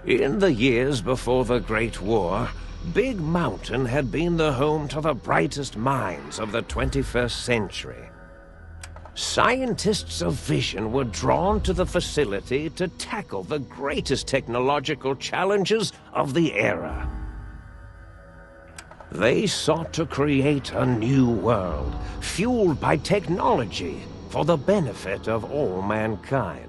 In the years before the Great War, Big Mountain had been the home to the brightest minds of the 21st century. Scientists of vision were drawn to the facility to tackle the greatest technological challenges of the era. They sought to create a new world, fueled by technology for the benefit of all mankind.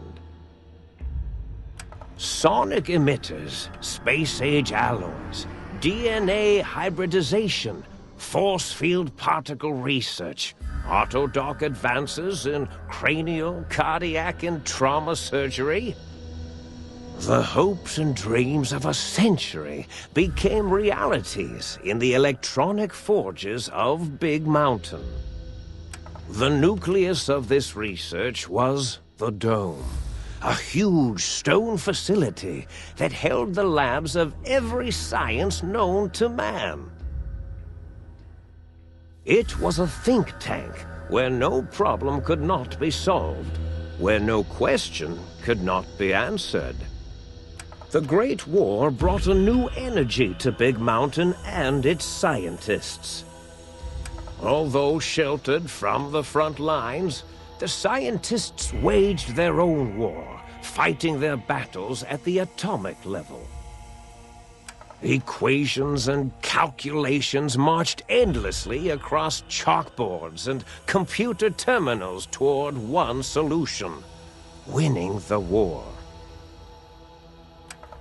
Sonic emitters, space-age alloys, DNA hybridization, force field particle research, autodoc advances in cranial, cardiac, and trauma surgery. The hopes and dreams of a century became realities in the electronic forges of Big Mountain. The nucleus of this research was the Dome, a huge stone facility that held the labs of every science known to man. It was a think tank where no problem could not be solved, where no question could not be answered. The Great War brought a new energy to Big Mountain and its scientists. Although sheltered from the front lines, the scientists waged their own war, fighting their battles at the atomic level. Equations and calculations marched endlessly across chalkboards and computer terminals toward one solution: winning the war.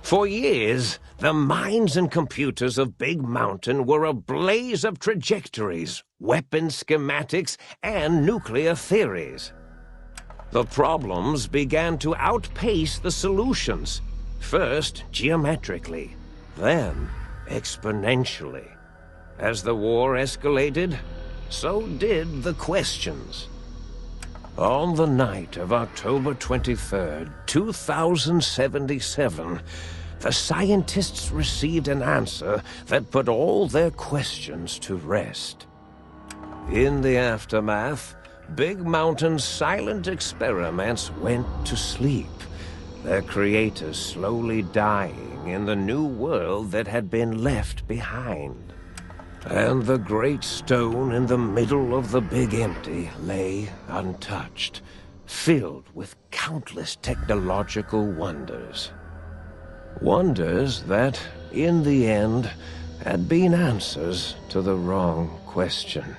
For years, the minds and computers of Big Mountain were a blaze of trajectories, weapon schematics, and nuclear theories. The problems began to outpace the solutions, first geometrically, then exponentially. As the war escalated, so did the questions. On the night of October 23rd, 2077, the scientists received an answer that put all their questions to rest. In the aftermath, Big Mountain's silent experiments went to sleep, their creators slowly dying in the new world that had been left behind. And the great stone in the middle of the Big Empty lay untouched, filled with countless technological wonders. Wonders that, in the end, had been answers to the wrong question.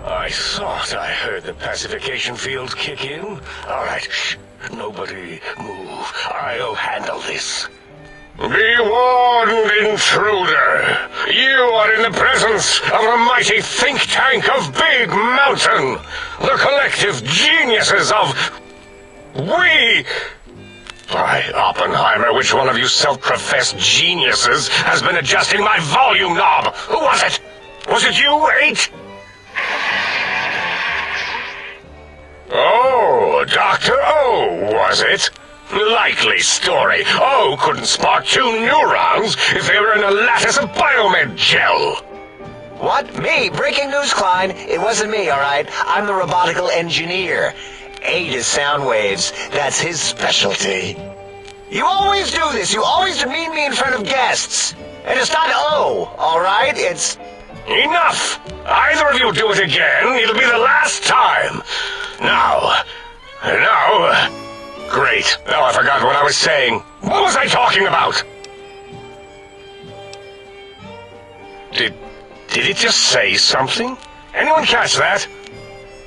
I thought I heard the pacification field kick in. All right, shh. Nobody move. I'll handle this. Be warned, intruder. You are in the presence of the mighty think tank of Big Mountain. The collective geniuses of... We... By Oppenheimer, which one of you self-professed geniuses has been adjusting my volume knob? Who was it? Was it you, 8? Oh, Dr. O, was it? Likely story. Oh, couldn't spark 2 neurons if they were in a lattice of biomed gel. What? Me? Breaking news, Klein. It wasn't me, all right? I'm the robotical engineer. Aid is sound waves. That's his specialty. You always do this. You always demean me in front of guests. And it's not O, all right? It's... Enough! Either of you do it again, it'll be the last time. Now... Great. Now I forgot what I was saying. What was I talking about? Did it just say something? Anyone catch that?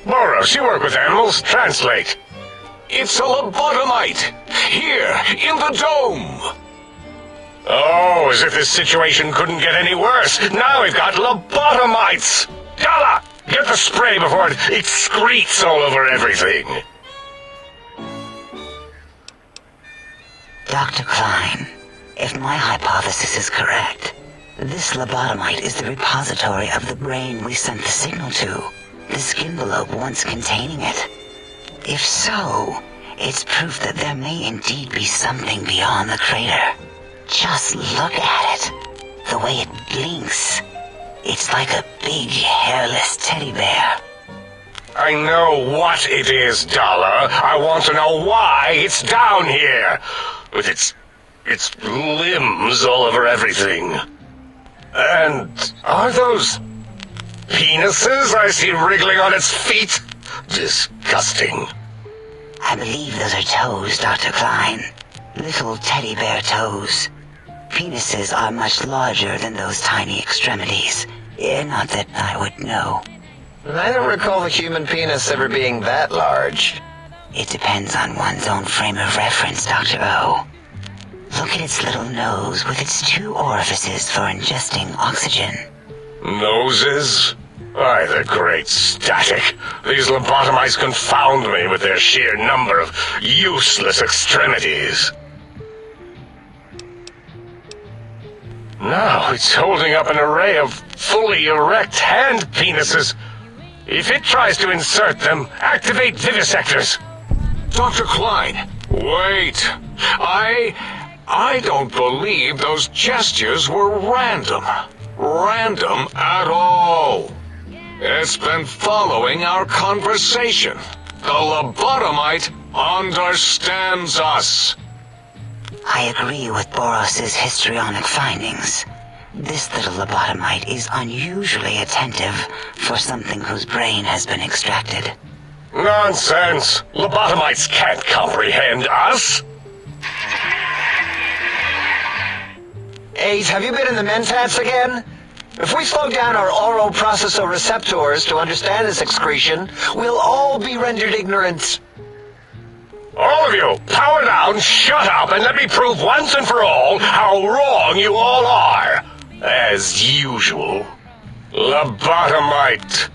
Boros, you work with animals. Translate. It's a lobotomite. Here, in the dome. Oh, as if this situation couldn't get any worse. Now we've got lobotomites. Gala, get the spray before it excretes all over everything. Dr. Klein, if my hypothesis is correct, this lobotomite is the repository of the brain we sent the signal to, the skin envelope once containing it. If so, it's proof that there may indeed be something beyond the crater. Just look at it. The way it blinks. It's like a big, hairless teddy bear. I know what it is, Dollar. I want to know why it's down here. With its limbs all over everything. And are those penises I see wriggling on its feet? Disgusting. I believe those are toes, Dr. Klein. Little teddy bear toes. Penises are much larger than those tiny extremities. Not that I would know. I don't recall the human penis ever being that large. It depends on one's own frame of reference, Dr. O. Look at its little nose with its 2 orifices for ingesting oxygen. Noses? Why, the great static. These lobotomites confound me with their sheer number of useless extremities. Now it's holding up an array of fully erect hand penises. If it tries to insert them, activate vivisectors. Dr. Klein, wait. I don't believe those gestures were random. Random at all. It's been following our conversation. The lobotomite understands us. I agree with Boros's histrionic findings. This little lobotomite is unusually attentive for something whose brain has been extracted. Nonsense! Lobotomites can't comprehend us! Ace, have you been in the mentats again? If we slow down our oral processoreceptors to understand this excretion, we'll all be rendered ignorant. All of you, power down, shut up, and let me prove once and for all how wrong you all are. As usual. Lobotomite,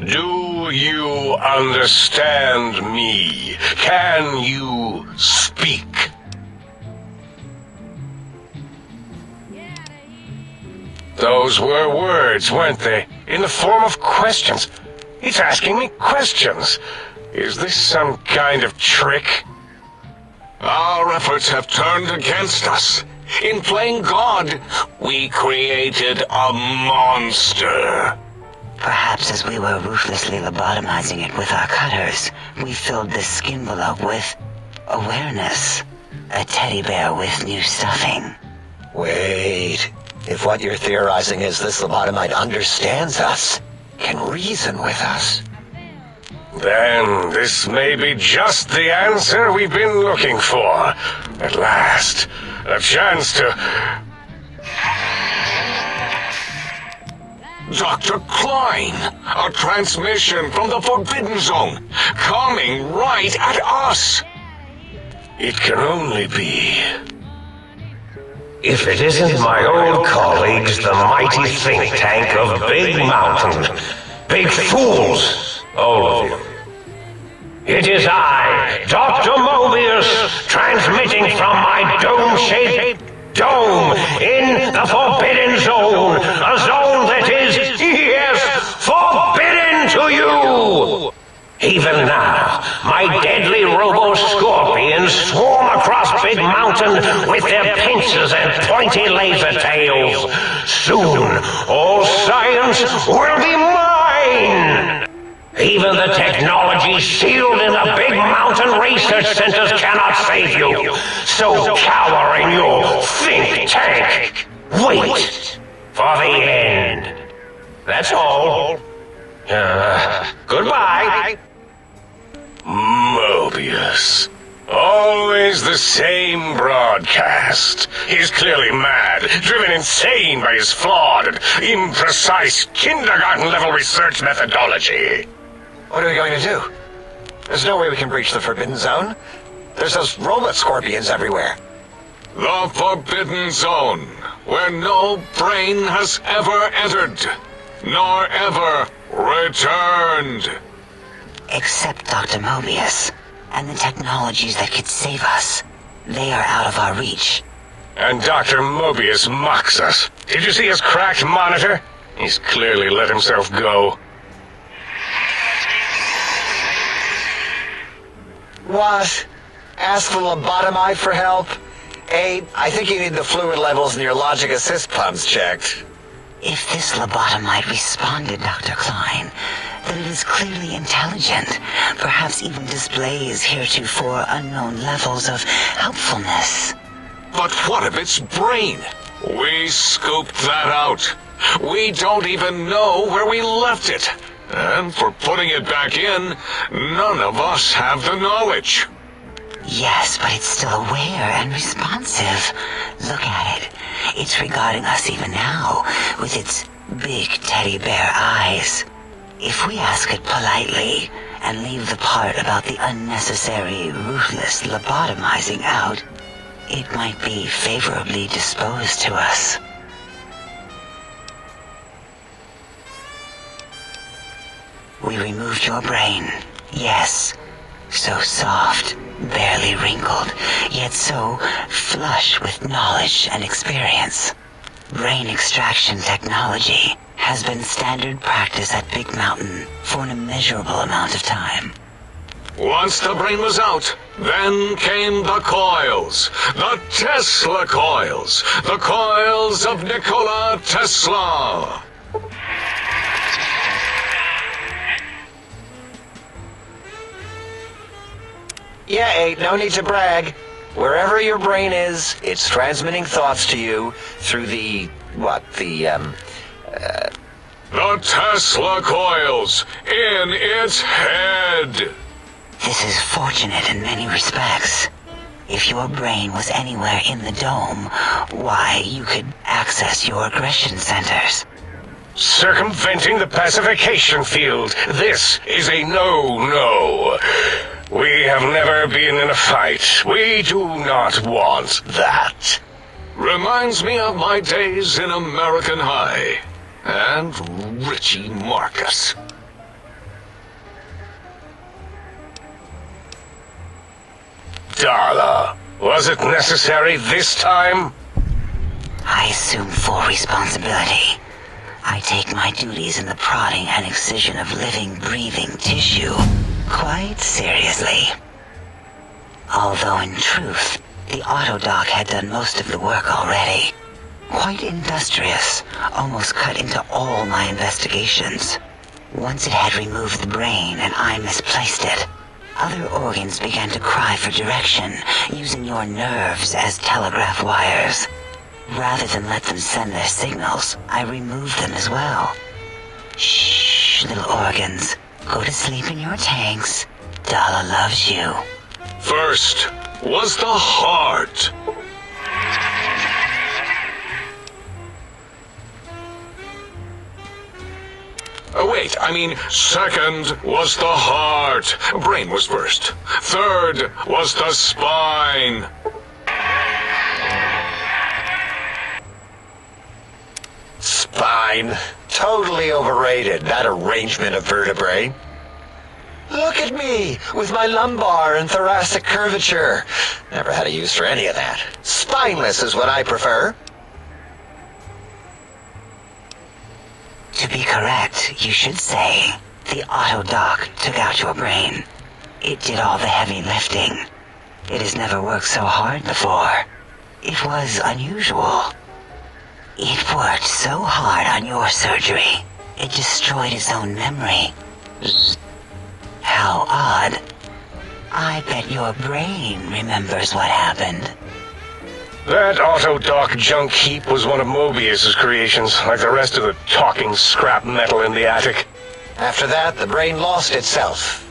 do you understand me? Can you speak? Those were words, weren't they? In the form of questions. It's asking me questions. Is this some kind of trick? Our efforts have turned against us. In playing God, we created a monster. Perhaps as we were ruthlessly lobotomizing it with our cutters, we filled this skin envelope with awareness. A teddy bear with new stuffing. Wait. If what you're theorizing is this lobotomite understands us, can reason with us, then this may be just the answer we've been looking for. At last, a chance to... Dr. Klein, a transmission from the Forbidden Zone, coming right at us. It can only be... If it isn't my old colleagues, the mighty think tank of Big Mountain. Big fools, all of you. It is I, Dr. Mobius, transmitting from my dome-shaped dome in the Forbidden Zone. A zone that is, yes, forbidden to you. Even now, my deadly robo-scorpions swarm across Big Mountain with their pincers and pointy laser tails. Soon, all science will be mine! Even the technology sealed in the Big Mountain research centers cannot save you. So cower in your think tank. Wait for the end. That's all. Goodbye. Mobius. Always the same broadcast. He's clearly mad, driven insane by his flawed and imprecise kindergarten-level research methodology. What are we going to do? There's no way we can breach the Forbidden Zone. There's those robot scorpions everywhere. The Forbidden Zone, where no brain has ever entered, nor ever returned. Except Dr. Mobius and the technologies that could save us. They are out of our reach. And Dr. Mobius mocks us. Did you see his cracked monitor? He's clearly let himself go. What? Ask the lobotomite for help? Hey, I think you need the fluid levels in your logic assist pumps checked. If this lobotomite responded, Dr. Klein, then it is clearly intelligent, perhaps even displays heretofore unknown levels of helpfulness. But what of its brain? We scooped that out. We don't even know where we left it. And for putting it back in, none of us have the knowledge. Yes, but it's still aware and responsive. Look at it. It's regarding us even now, with its big teddy bear eyes. If we ask it politely, and leave the part about the unnecessary, ruthless lobotomizing out, it might be favorably disposed to us. We removed your brain, yes. So soft, barely wrinkled, yet so flush with knowledge and experience. Brain extraction technology has been standard practice at Big Mountain for an immeasurable amount of time. Once the brain was out, then came the coils. The Tesla coils. The coils of Nikola Tesla. Yeah, Abe, no need to brag. Wherever your brain is, it's transmitting thoughts to you through the Tesla coils in its head. This is fortunate in many respects. If your brain was anywhere in the dome, why, you could access your aggression centers. Circumventing the pacification field. This is a no-no. We have never been in a fight. We do not want that. Reminds me of my days in American High. And Richie Marcus. Darla, was it necessary this time? I assume full responsibility. I take my duties in the prodding and excision of living, breathing tissue quite seriously. Although in truth, the autodoc had done most of the work already. Quite industrious, almost cut into all my investigations. Once it had removed the brain and I misplaced it, other organs began to cry for direction, using your nerves as telegraph wires. Rather than let them send their signals, I removed them as well. Shh, little organs. Go to sleep in your tanks. Dala loves you. First was the heart. Wait, I mean, second was the heart. Brain was first. Third was the spine. Spine. Totally overrated, that arrangement of vertebrae. Look at me, with my lumbar and thoracic curvature. Never had a use for any of that. Spineless is what I prefer. To be correct, you should say, The auto dock took out your brain. It did all the heavy lifting. It has never worked so hard before. It was unusual. It worked so hard on your surgery, it destroyed its own memory. How odd. I bet your brain remembers what happened. That auto-dock junk heap was one of Mobius's creations, like the rest of the talking scrap metal in the attic. After that, the brain lost itself.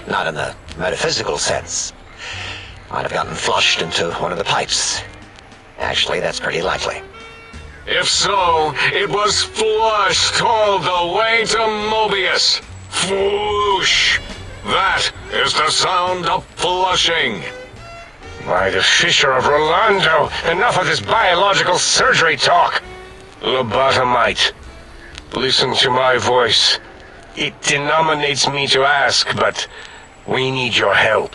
Not in the metaphysical sense. Might have gotten flushed into one of the pipes. Actually, that's pretty likely. If so, it was flushed all the way to Mobius. Floosh! That is the sound of flushing. By the Fisher of Rolando, enough of this biological surgery talk. Lobotomite, listen to my voice. It denominates me to ask, but we need your help.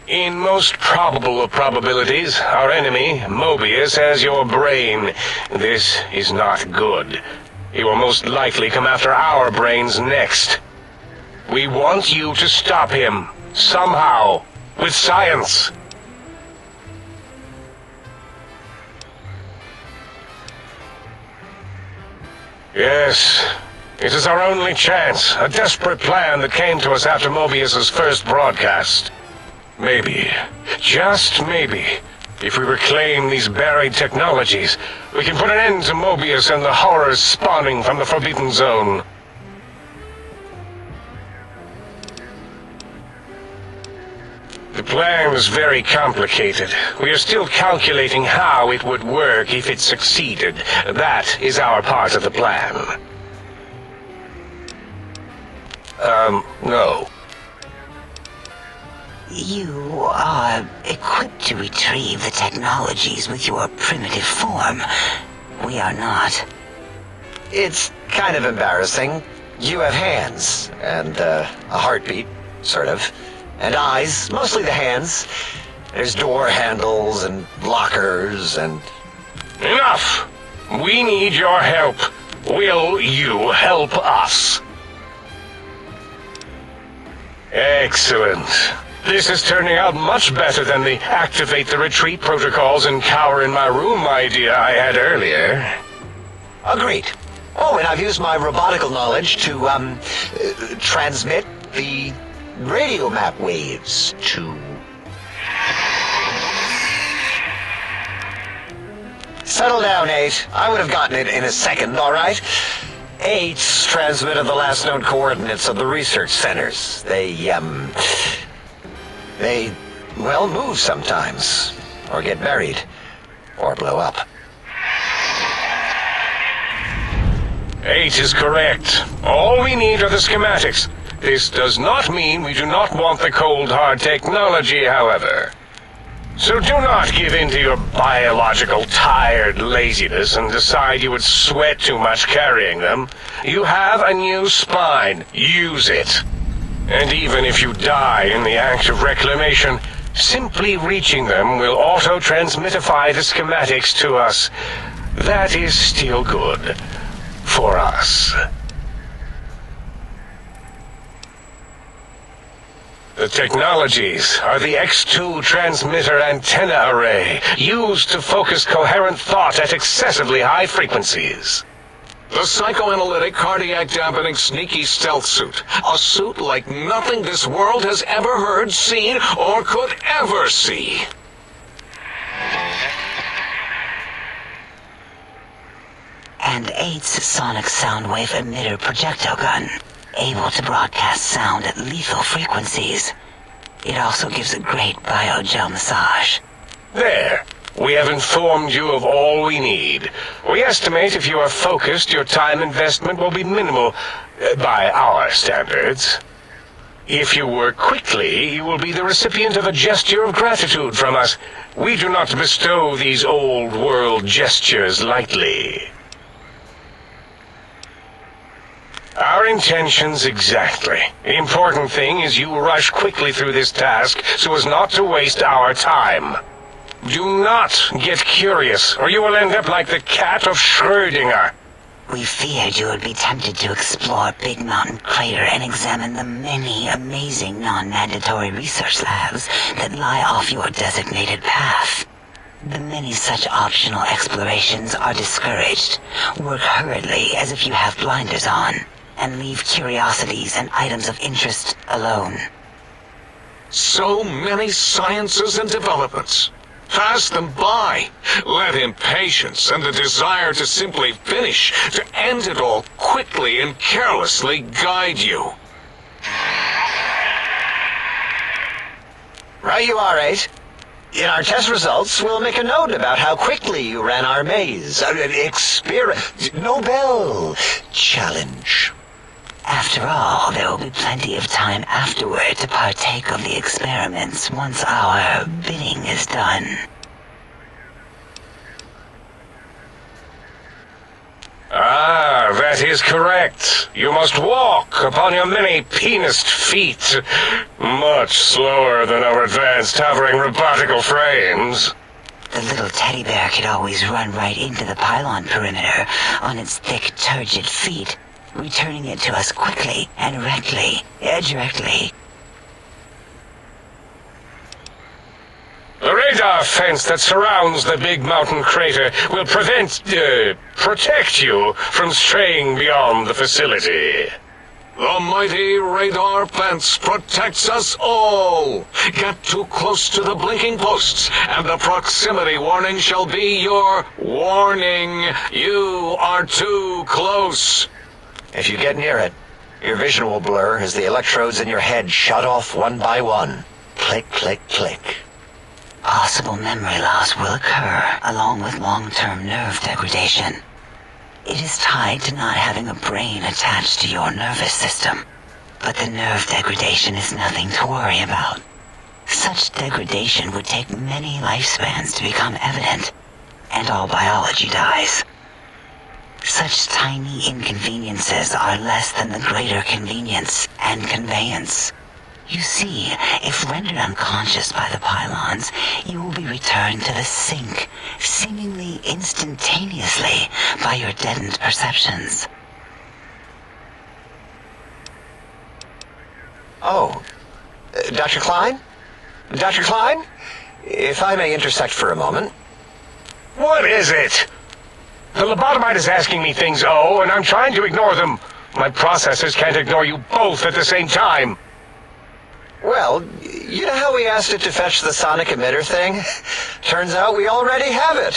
In most probable of probabilities, our enemy, Mobius, has your brain. This is not good. He will most likely come after our brains next. We want you to stop him, somehow, with science. Yes, it is our only chance, a desperate plan that came to us after Mobius's first broadcast. Maybe, just maybe, if we reclaim these buried technologies, we can put an end to Mobius and the horrors spawning from the Forbidden Zone. The plan is very complicated. We are still calculating how it would work if it succeeded. That is our part of the plan. No. You are equipped to retrieve the technologies with your primitive form. We are not. It's kind of embarrassing. You have hands, and a heartbeat, sort of. And eyes, mostly the hands. There's door handles and lockers and... Enough! We need your help. Will you help us? Excellent. This is turning out much better than the activate the retreat protocols and cower in my room idea I had earlier. Agreed. Oh, and I've used my robotical knowledge to, transmit the radio map waves to... Settle down, 8. I would have gotten it in a second, all right? 8's transmitted the last known coordinates of the research centers. They, well, move sometimes. Or get buried. Or blow up. 8 is correct. All we need are the schematics. This does not mean we do not want the cold hard technology, however. So do not give in to your biological tired laziness and decide you would sweat too much carrying them. You have a new spine. Use it. And even if you die in the act of reclamation, simply reaching them will auto-transmitify the schematics to us. That is still good. For us. The technologies are the X2 transmitter antenna array, used to focus coherent thought at excessively high frequencies. The psychoanalytic, cardiac dampening, sneaky stealth suit. A suit like nothing this world has ever heard, seen, or could ever see. And 8's sonic soundwave emitter projectile gun, able to broadcast sound at lethal frequencies. It also gives a great biogel massage. There. We have informed you of all we need. We estimate if you are focused, your time investment will be minimal, by our standards. If you work quickly, you will be the recipient of a gesture of gratitude from us. We do not bestow these old-world gestures lightly. Our intentions exactly. The important thing is you rush quickly through this task so as not to waste our time. Do not get curious, or you will end up like the cat of Schrödinger. We feared you would be tempted to explore Big Mountain Crater and examine the many amazing non-mandatory research labs that lie off your designated path. The many such optional explorations are discouraged. Work hurriedly as if you have blinders on, and leave curiosities and items of interest alone. So many sciences and developments. Pass them by. Let impatience and the desire to simply finish, to end it all quickly and carelessly guide you. Right you are, 8. In our test results, we'll make a note about how quickly you ran our maze. Nobel challenge. After all, there will be plenty of time afterward to partake of the experiments once our bidding is done. Ah, that is correct. You must walk upon your many penised feet, much slower than our advanced hovering robotical frames. The little teddy bear could always run right into the pylon perimeter on its thick, turgid feet, returning it to us quickly and directly. The radar fence that surrounds the Big Mountain Crater will protect you from straying beyond the facility. The mighty radar fence protects us all. Get too close to the blinking posts, and the proximity warning shall be your warning. You are too close. If you get near it, your vision will blur as the electrodes in your head shut off one by one. Click, click, click. Possible memory loss will occur, along with long-term nerve degradation. It is tied to not having a brain attached to your nervous system, but the nerve degradation is nothing to worry about. Such degradation would take many lifespans to become evident, and all biology dies. Such tiny inconveniences are less than the greater convenience and conveyance. You see, if rendered unconscious by the pylons, you will be returned to the sink, seemingly instantaneously, by your deadened perceptions. Oh, Dr. Klein? Dr. Klein? If I may intersect for a moment. What is it? The lobotomite is asking me things, and I'm trying to ignore them. My processors can't ignore you both at the same time. Well, you know how we asked it to fetch the sonic emitter thing? Turns out we already have it.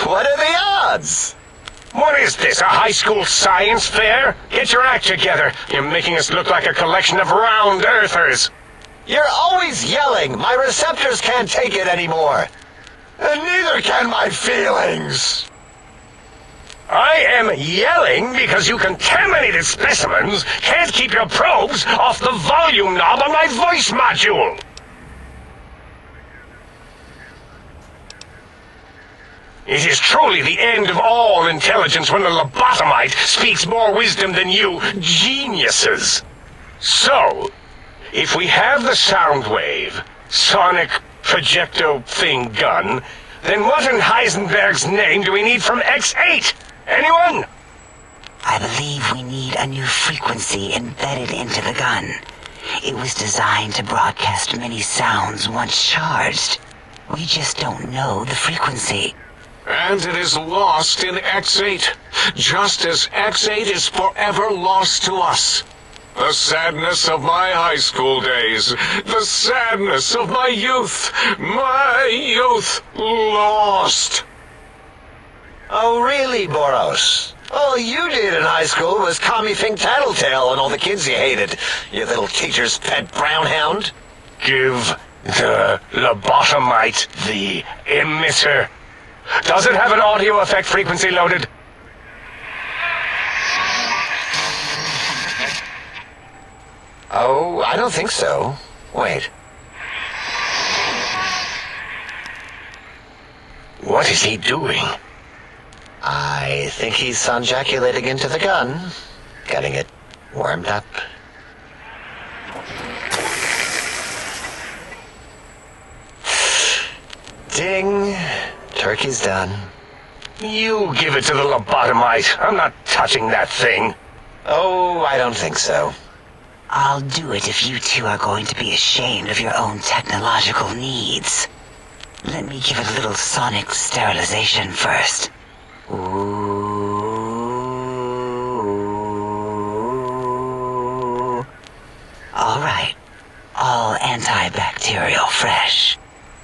What are the odds? What is this, a high school science fair? Get your act together. You're making us look like a collection of round earthers. You're always yelling. My receptors can't take it anymore. And neither can my feelings. I am yelling because you contaminated specimens can't keep your probes off the volume knob on my voice module. It is truly the end of all intelligence when the lobotomite speaks more wisdom than you geniuses. So, if we have the sound wave, sonic projecto thing gun, then what in Heisenberg's name do we need from X8? Anyone? I believe we need a new frequency embedded into the gun. It was designed to broadcast many sounds once charged. We just don't know the frequency. And it is lost in X8, just as X8 is forever lost to us. The sadness of my high school days, the sadness of my youth lost. Oh, really, Boros? All you did in high school was call me Fink Tattletale and all the kids you hated, you little teacher's pet brown hound. Give the lobotomite the emitter. Does it have an audio effect frequency loaded? Oh, I don't think so. Wait. What is he doing? I think he's sonjaculating into the gun, getting it warmed up. Ding. Turkey's done. You give it to the lobotomite. I'm not touching that thing. Oh, I don't think so. I'll do it if you two are going to be ashamed of your own technological needs. Let me give it a little sonic sterilization first. Ooh. All right. All antibacterial fresh.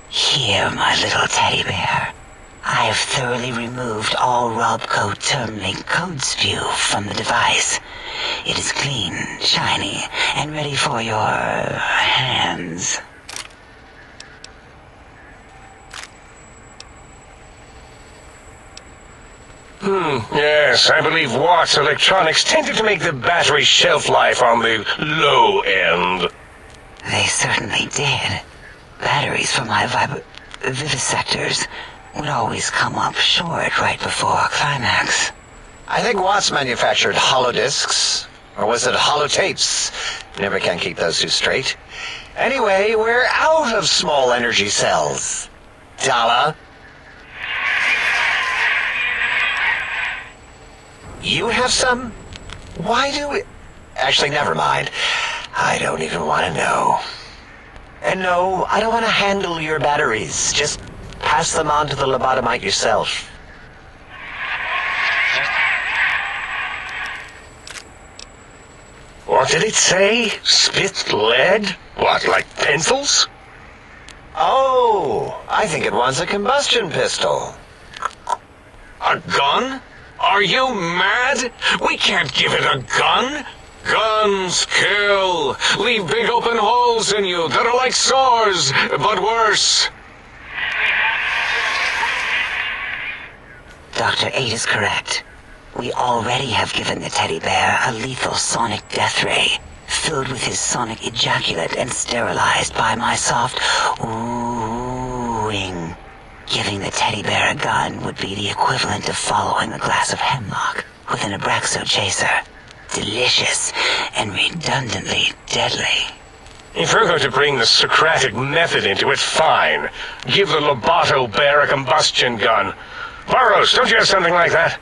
Here, my little teddy bear. I have thoroughly removed all Robco Termlink code spew from the device. It is clean, shiny, and ready for your hands. Yes, I believe Watt's electronics tended to make the battery shelf life on the low end. They certainly did. Batteries for my vivisectors would always come up short right before climax. I think Watts manufactured holodiscs. Or was it holotapes? Never can keep those two straight. Anyway, we're out of small energy cells. Dala? You have some? Why do we... Actually, never mind. I don't even want to know. And no, I don't want to handle your batteries. Just pass them on to the lobotomite yourself. What did it say? Spit lead? What, like pencils? Oh, I think it wants a combustion pistol. A gun? Are you mad? We can't give it a gun. Guns kill. Leave big open holes in you that are like sores, but worse. Dr. 8 is correct. We already have given the teddy bear a lethal sonic death ray, filled with his sonic ejaculate and sterilized by my soft oohing. Giving the teddy bear a gun would be the equivalent of following a glass of hemlock with an Abraxo chaser. Delicious and redundantly deadly. If we're going to bring the Socratic method into it, fine. Give the Loboto bear a combustion gun. Burroughs, don't you have something like that?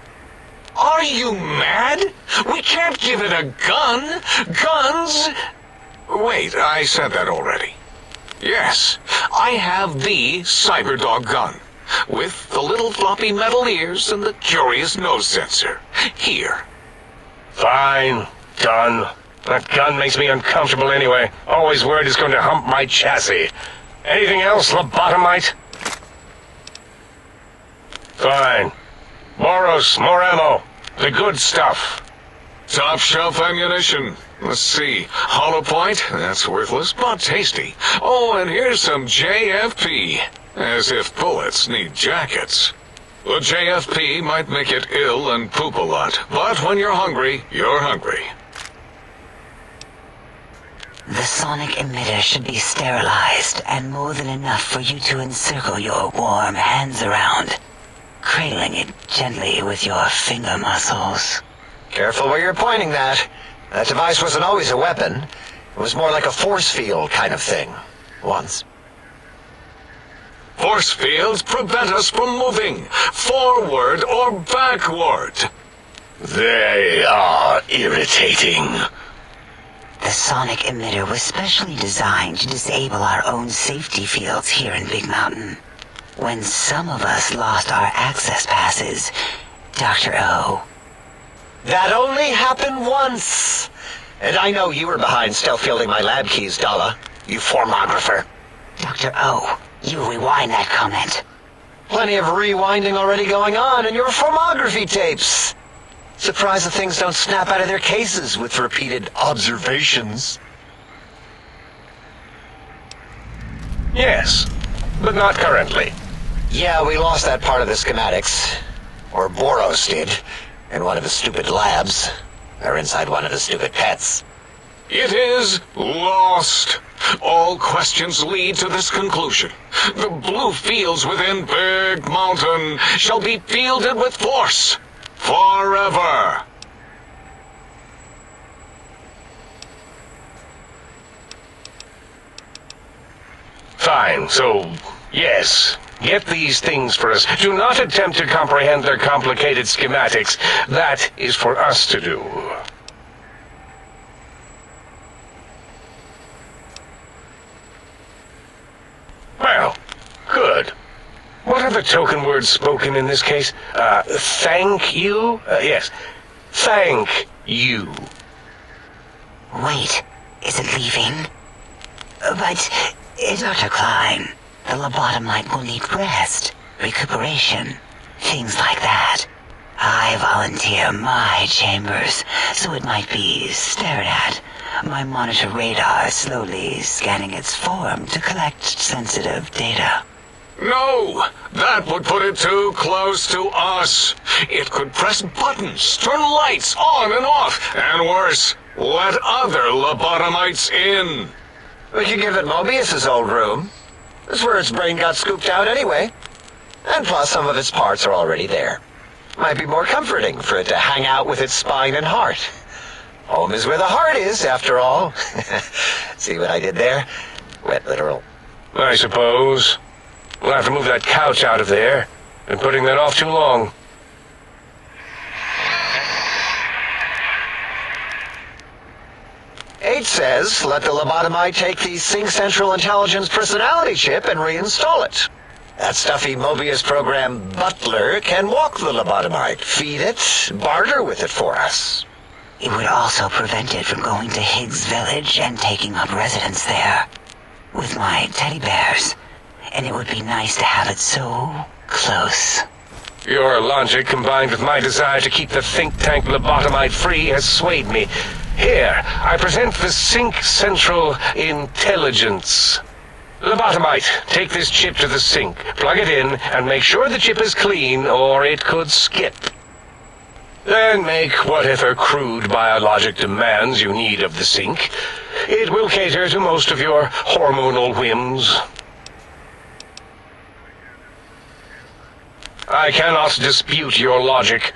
Are you mad? We can't give it a gun. Guns... Wait, I said that already. Yes, I have the Cyberdog gun, with the little floppy metal ears and the curious nose sensor. Here. Fine. Done. That gun makes me uncomfortable anyway. Always worried it's going to hump my chassis. Anything else, lobotomite? Fine. Boros, more ammo. The good stuff. Top shelf ammunition. Let's see. Hollow point? That's worthless, but tasty. Oh, and here's some JFP. As if bullets need jackets. The JFP might make it ill and poop a lot, but when you're hungry, you're hungry. The sonic emitter should be sterilized and more than enough for you to encircle your warm hands around, cradling it gently with your finger muscles. Careful where you're pointing that. That device wasn't always a weapon. It was more like a force field kind of thing. Once. Force fields prevent us from moving, forward or backward. They are irritating. The sonic emitter was specially designed to disable our own safety fields here in Big Mountain. When some of us lost our access passes, Dr. O. That only happened once. And I know you were behind stealth fielding my lab keys, Dala. You formographer. Dr. O, you rewind that comment. Plenty of rewinding already going on in your formography tapes. Surprised the things don't snap out of their cases with repeated observations. Yes, but not currently. Yeah, we lost that part of the schematics. Or Boros did. In one of his stupid labs. Or inside one of his stupid pets. It is lost. All questions lead to this conclusion. The blue fields within Big Mountain shall be fielded with force. Forever. Fine, so, yes. Get these things for us. Do not attempt to comprehend their complicated schematics. That is for us to do. Well, good. What are the token words spoken in this case? Thank you? Yes. Thank you. Wait, is it leaving? But, Dr. Klein, the lobotomite will need rest, recuperation, things like that. I volunteer my chambers, so it might be stared at. My monitor radar slowly scanning its form to collect sensitive data. No! That would put it too close to us. It could press buttons, turn lights on and off, and worse, let other lobotomites in. We could give it Mobius's old room. That's where its brain got scooped out anyway. And plus, some of its parts are already there. Might be more comforting for it to hang out with its spine and heart. Home is where the heart is, after all. See what I did there? Wet literal. I suppose. We'll have to move that couch out of there. Been putting that off too long. H says, let the lobotomite take the Sync Central Intelligence personality chip and reinstall it. That stuffy Mobius program Butler can walk the lobotomite, feed it, barter with it for us. It would also prevent it from going to Higgs Village and taking up residence there. With my teddy bears. And it would be nice to have it so close. Your logic, combined with my desire to keep the think tank lobotomite free, has swayed me. Here, I present the Sync Central Intelligence. Lobotomite, take this chip to the sink, plug it in, and make sure the chip is clean, or it could skip. Then make whatever crude biologic demands you need of the sink. It will cater to most of your hormonal whims. I cannot dispute your logic.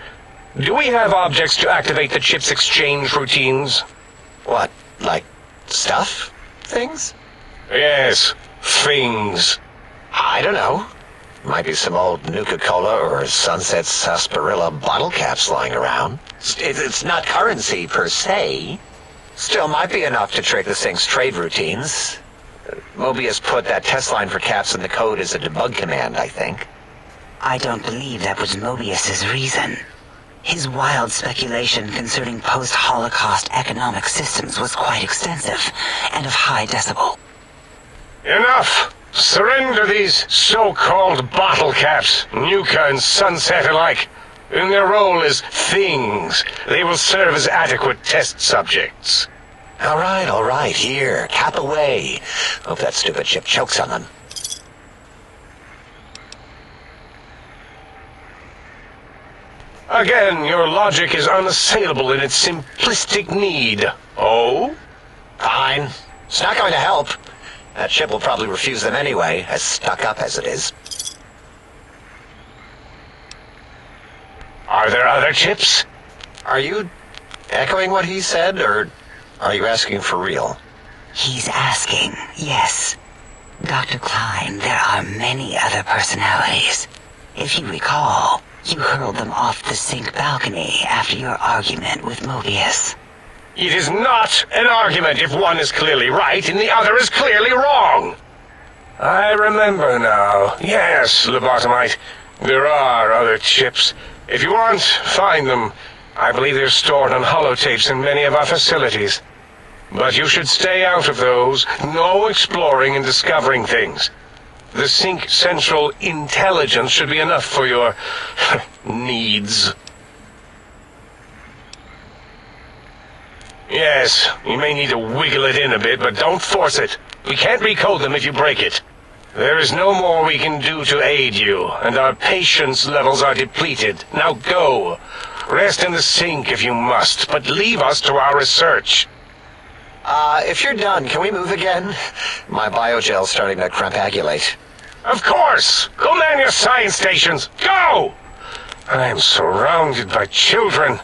Do we have objects to activate the chip's exchange routines? What, like stuff? Things? Yes, things. I don't know. Might be some old Nuka-Cola or Sunset Sarsaparilla bottle caps lying around. It's not currency per se. Still might be enough to trick the thing's trade routines. Mobius put that test line for caps in the code as a debug command, I think. I don't believe that was Mobius's reason. His wild speculation concerning post-Holocaust economic systems was quite extensive and of high decibel. Enough! Surrender these so-called bottle caps, Nuka and Sunset alike. In their role as things, they will serve as adequate test subjects. All right, here, cap away. Hope that stupid chip chokes on them. Again, your logic is unassailable in its simplistic need. Oh? Fine. It's not going to help. That chip will probably refuse them anyway, as stuck up as it is. Are there other chips? Are you echoing what he said, or are you asking for real? He's asking, yes. Dr. Klein, there are many other personalities. If you recall, you hurled them off the sink balcony after your argument with Mobius. It is not an argument if one is clearly right and the other is clearly wrong. I remember now. Yes, lobotomite. There are other chips. If you want, find them. I believe they're stored on holotapes in many of our facilities. But you should stay out of those. No exploring and discovering things. The Sync Central Intelligence should be enough for your needs. Yes, you may need to wiggle it in a bit, but don't force it. We can't recode them if you break it. There is no more we can do to aid you, and our patience levels are depleted. Now go. Rest in the sink if you must, but leave us to our research. If you're done, can we move again? My biogel's starting to crampagulate. Of course! Go man your science stations! Go! I am surrounded by children.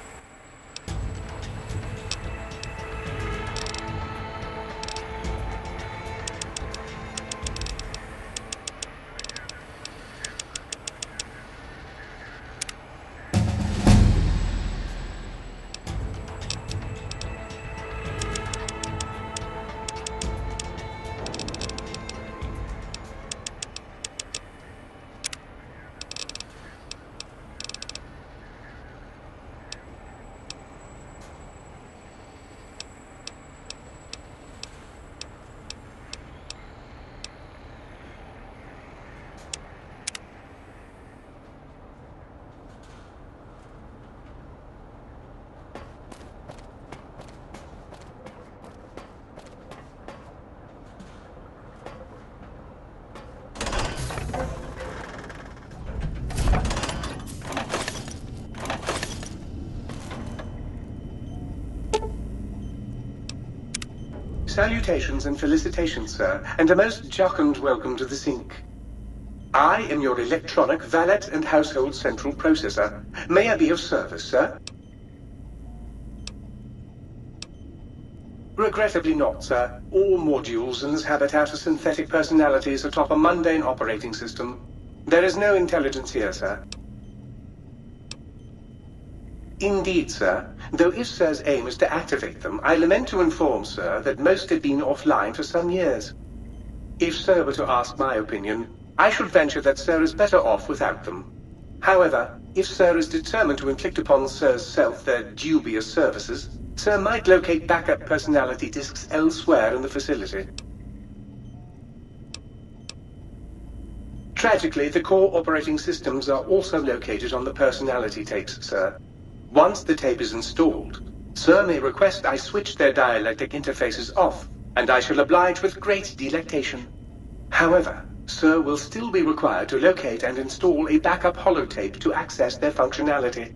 Salutations and felicitations, sir, and a most jocund welcome to the sink. I am your electronic valet and household central processor. May I be of service, sir? Regrettably not, sir. All modules in this habitat are synthetic personalities atop a mundane operating system. There is no intelligence here, sir. Indeed, sir. Though if Sir's aim is to activate them, I lament to inform, sir, that most have been offline for some years. If Sir were to ask my opinion, I should venture that Sir is better off without them. However, if Sir is determined to inflict upon Sir's self their dubious services, Sir might locate backup personality disks elsewhere in the facility. Tragically, the core operating systems are also located on the personality tapes, sir. Once the tape is installed, Sir may request I switch their dialectic interfaces off, and I shall oblige with great delectation. However, Sir will still be required to locate and install a backup holotape to access their functionality.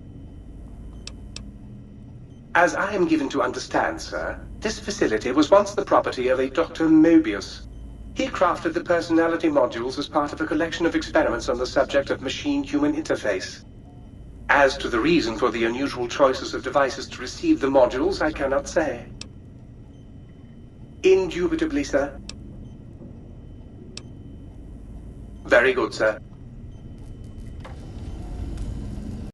As I am given to understand, sir, this facility was once the property of a Dr. Mobius. He crafted the personality modules as part of a collection of experiments on the subject of machine-human interface. As to the reason for the unusual choices of devices to receive the modules, I cannot say. Indubitably, sir. Very good, sir.